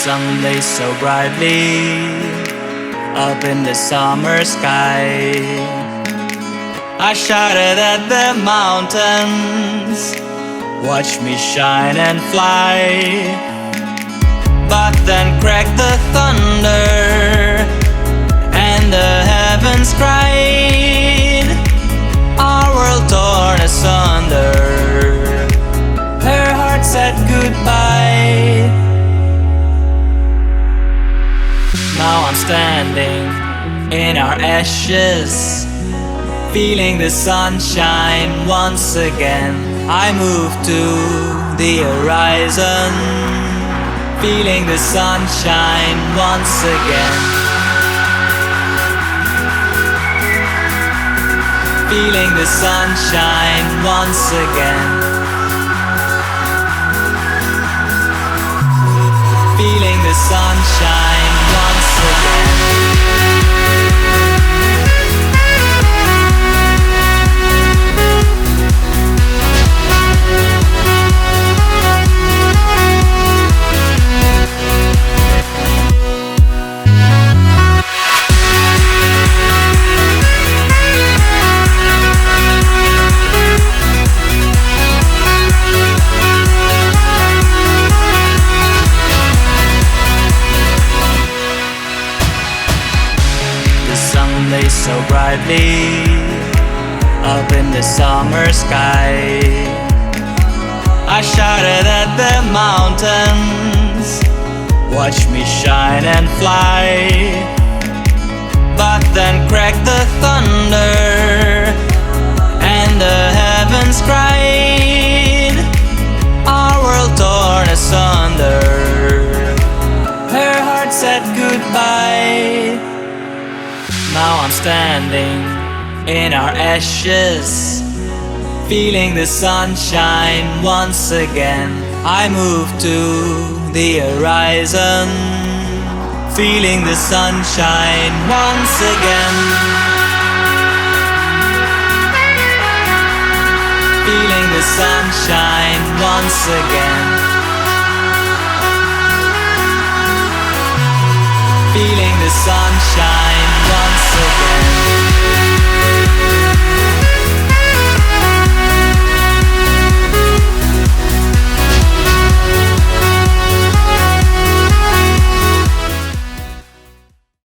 sun blazed so brightly up in the summer sky. I shouted at the mountains, watch me shine and fly. But then cracked the thunder and the heavens cried, our world torn asunder. Her heart said goodbye. Now I'm standing in our ashes, feeling the sunshine once again. I move to the horizon, feeling the sunshine once again. Feeling the sunshine once again. Feeling the sunshine once again. So brightly up in the summer sky. I shouted at the mountains, watch me shine and fly. But then cracked the thunder and the heavens cried, our world torn asunder. Her heart said goodbye. Now I'm standing in our ashes, feeling the sunshine once again. I move to the horizon, feeling the sunshine once again. Feeling the sunshine once again. Feeling the sunshine